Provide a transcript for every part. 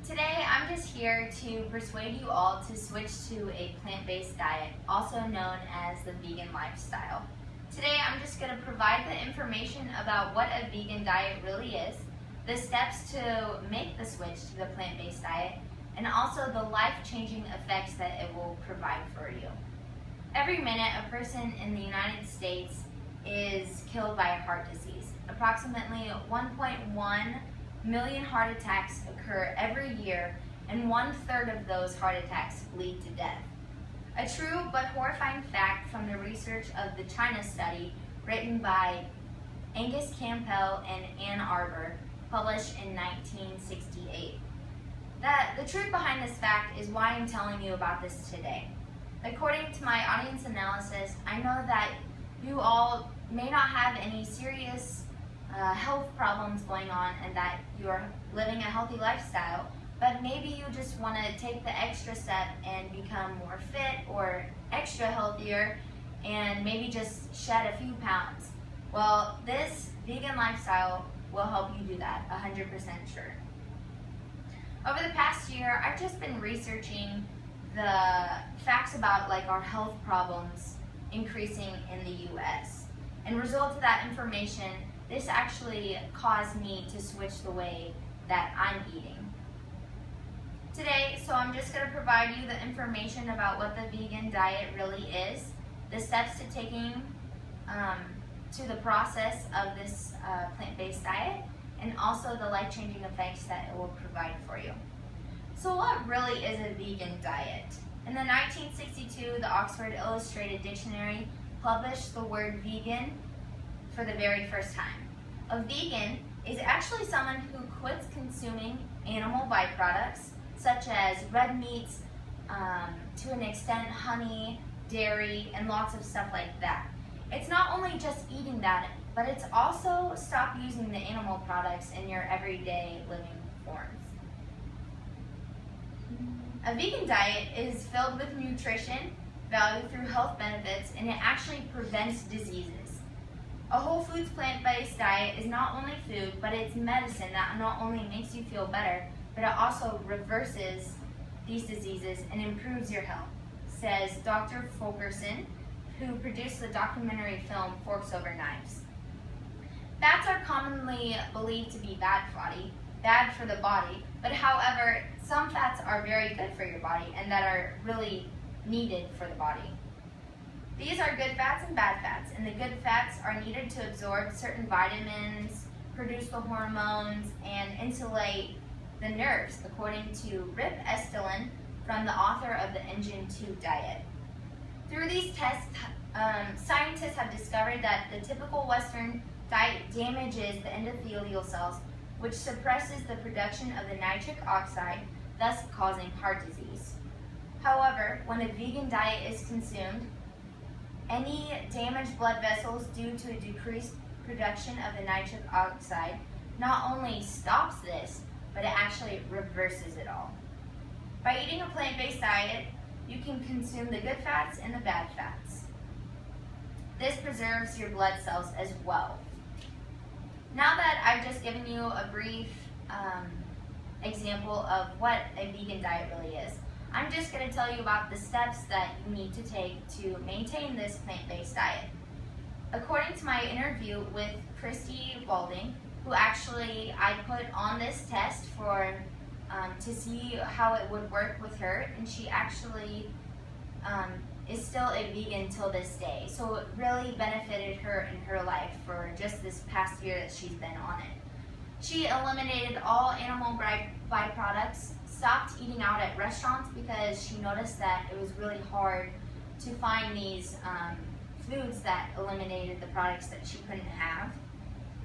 Today, I'm just here to persuade you all to switch to a plant-based diet, also known as the vegan lifestyle. Today, I'm just going to provide the information about what a vegan diet really is, the steps to make the switch to the plant-based diet, and also the life-changing effects that it will provide for you. Every minute, a person in the United States is killed by a heart disease. Approximately 1.1 million heart attacks occur every year, and 1/3 of those heart attacks lead to death. A true but horrifying fact from the research of the China study written by Angus Campbell and Ann Arbor, published in 1968. The truth behind this fact is why I'm telling you about this today. According to my audience analysis, I know that you all may not have any serious health problems going on and that you're living a healthy lifestyle, but maybe you just want to take the extra step and become more fit or extra healthier and maybe just shed a few pounds. Well, this vegan lifestyle will help you do that, 100% sure. Over the past year, I've just been researching the facts about our health problems increasing in the US. And result of that information, this actually caused me to switch the way that I'm eating. Today, I'm just going to provide you the information about what the vegan diet really is, the steps to taking to the process of this plant-based diet, and also the life-changing effects that it will provide for you. So what really is a vegan diet? In the 1962, the Oxford Illustrated Dictionary published the word vegan for the very first time. A vegan is actually someone who quits consuming animal byproducts, such as red meats, to an extent honey, dairy, and lots of stuff like that. It's not only just eating that, but it's also stop using the animal products in your everyday living forms. A vegan diet is filled with nutrition, value through health benefits, and it actually prevents diseases. A whole foods plant-based diet is not only food, but it's medicine that not only makes you feel better, but it also reverses these diseases and improves your health, says Dr. Fulkerson, who produced the documentary film Forks Over Knives. Fats are commonly believed to be bad for the body, but however, some fats are very good for your body and that are really needed for the body. These are good fats and bad fats, and the good fats are needed to absorb certain vitamins, produce the hormones, and insulate the nerves, according to Rip Estlin from the author of the Engine 2 Diet. Through these tests, scientists have discovered that the typical Western diet damages the endothelial cells, which suppresses the production of the nitric oxide, thus causing heart disease. However, when a vegan diet is consumed, any damaged blood vessels due to a decreased production of the nitric oxide not only stops this, but it actually reverses it all. By eating a plant-based diet, you can consume the good fats and the bad fats. This preserves your blood cells as well. Now that I've just given you a brief example of what a vegan diet really is, I'm just going to tell you about the steps that you need to take to maintain this plant-based diet. According to my interview with Christy Balding, who actually I put on this test to see how it would work with her, and she actually is still a vegan till this day. So it really benefited her in her life for just this past year that she's been on it. She eliminated all animal byproducts, stopped eating out at restaurants because she noticed that it was really hard to find these foods that eliminated the products that she couldn't have.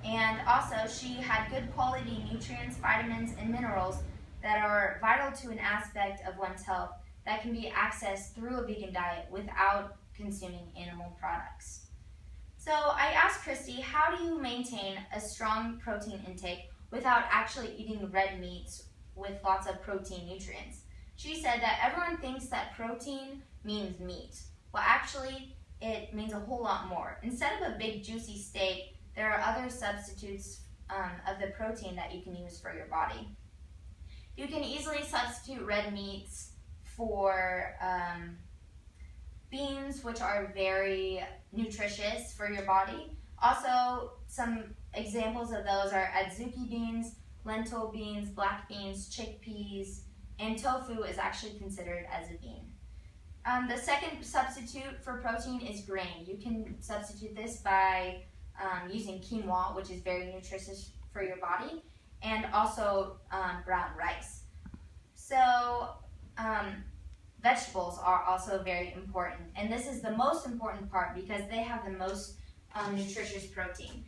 And also, she had good quality nutrients, vitamins, and minerals that are vital to an aspect of one's health that can be accessed through a vegan diet without consuming animal products. So I asked Christy, how do you maintain a strong protein intake without actually eating red meats with lots of protein nutrients? She said that everyone thinks that protein means meat. Well, actually, it means a whole lot more. Instead of a big juicy steak, there are other substitutes of the protein that you can use for your body. You can easily substitute red meats for beans, which are very nutritious for your body. Also, some examples of those are adzuki beans, lentil beans, black beans, chickpeas, and tofu is actually considered as a bean. The second substitute for protein is grain. You can substitute this by using quinoa, which is very nutritious for your body, and also brown rice. So vegetables are also very important, and this is the most important part because they have the most nutritious protein.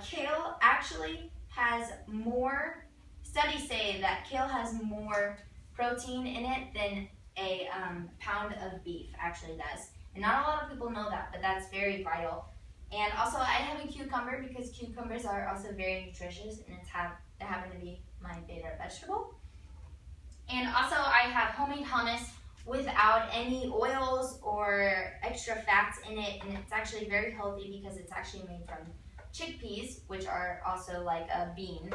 Kale actually has more, studies say that kale has more protein in it than a pound of beef actually does. And not a lot of people know that, but that's very vital. And also I have a cucumber because cucumbers are also very nutritious, and they happen to be my favorite vegetable. And also I have homemade hummus without any oils or extra fats in it, and it's actually very healthy because it's actually made from chickpeas, which are also like a bean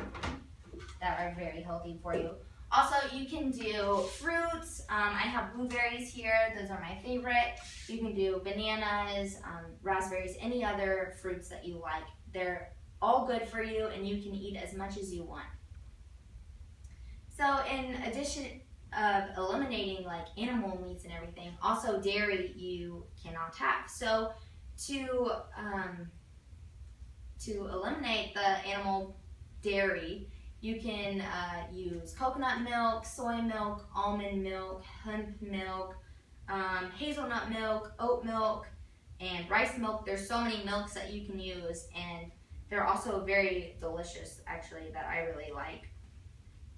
that are very healthy for you. Also, you can do fruits. I have blueberries here. Those are my favorite. You can do bananas, raspberries, any other fruits that you like. They're all good for you, and you can eat as much as you want. So in addition of eliminating like animal meats and everything, also dairy you cannot have. So to eliminate the animal dairy, you can use coconut milk, soy milk, almond milk, hemp milk, hazelnut milk, oat milk, and rice milk. There's so many milks that you can use, and they're also very delicious actually that I really like.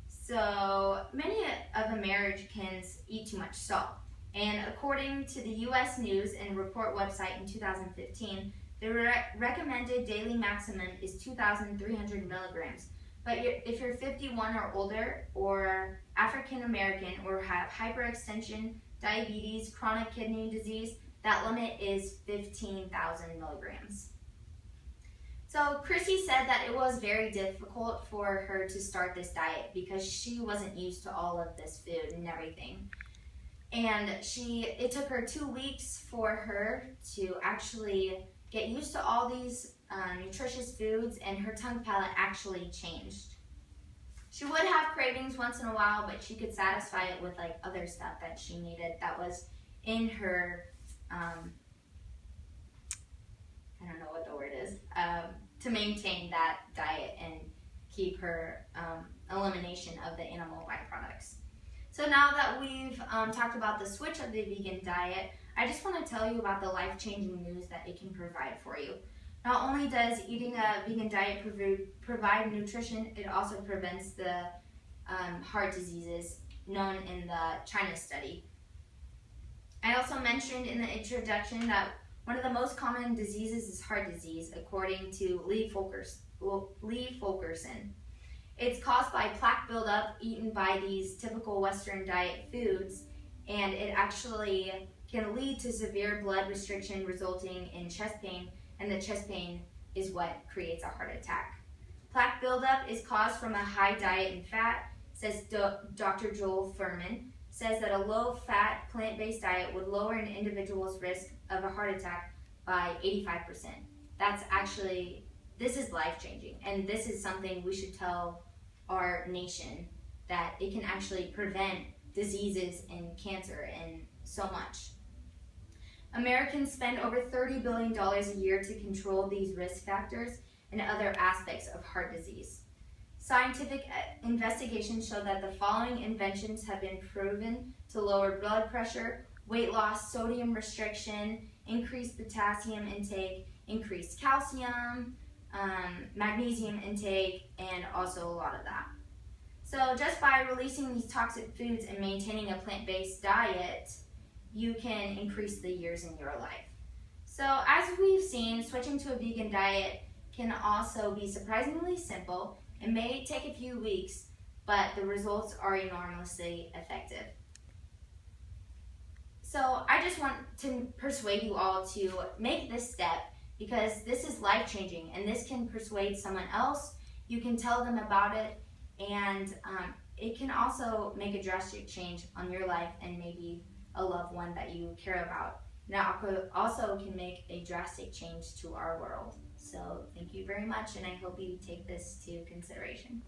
So many of Americans eat too much salt, and according to the U.S. News and Report website in 2015, the recommended daily maximum is 2,300 milligrams. But if you're 51 or older, or African American, or have hyperextension, diabetes, chronic kidney disease, that limit is 15,000 milligrams. So Chrissy said that it was very difficult for her to start this diet because she wasn't used to all of this food and everything. And it took her 2 weeks for her to actually get used to all these nutritious foods, and her tongue palate actually changed. She would have cravings once in a while, but she could satisfy it with like other stuff that she needed that was in her, I don't know what the word is, to maintain that diet and keep her elimination of the animal byproducts. So now that we've talked about the switch of the vegan diet, I just want to tell you about the life-changing news that it can provide for you. Not only does eating a vegan diet provide nutrition, it also prevents the heart diseases known in the China study. I also mentioned in the introduction that one of the most common diseases is heart disease, according to Lee Fulkerson. It's caused by plaque buildup eaten by these typical Western diet foods, and it actually can lead to severe blood restriction resulting in chest pain, and the chest pain is what creates a heart attack. Plaque buildup is caused from a high diet in fat, says Dr. Joel Furman, says that a low-fat, plant-based diet would lower an individual's risk of a heart attack by 85%. This is life-changing, and this is something we should tell our nation, that it can actually prevent diseases and cancer and so much. Americans spend over $30 billion a year to control these risk factors and other aspects of heart disease. Scientific investigations show that the following inventions have been proven to lower blood pressure, weight loss, sodium restriction, increased potassium intake, increased calcium, magnesium intake, and also a lot of that. So just by releasing these toxic foods and maintaining a plant-based diet, you can increase the years in your life. So as we've seen, switching to a vegan diet can also be surprisingly simple. It may take a few weeks, but the results are enormously effective. So I just want to persuade you all to make this step, because this is life-changing and this can persuade someone else. You can tell them about it, and it can also make a drastic change on your life and maybe a loved one that you care about. Now, also can make a drastic change to our world. So thank you very much, and I hope you take this to consideration.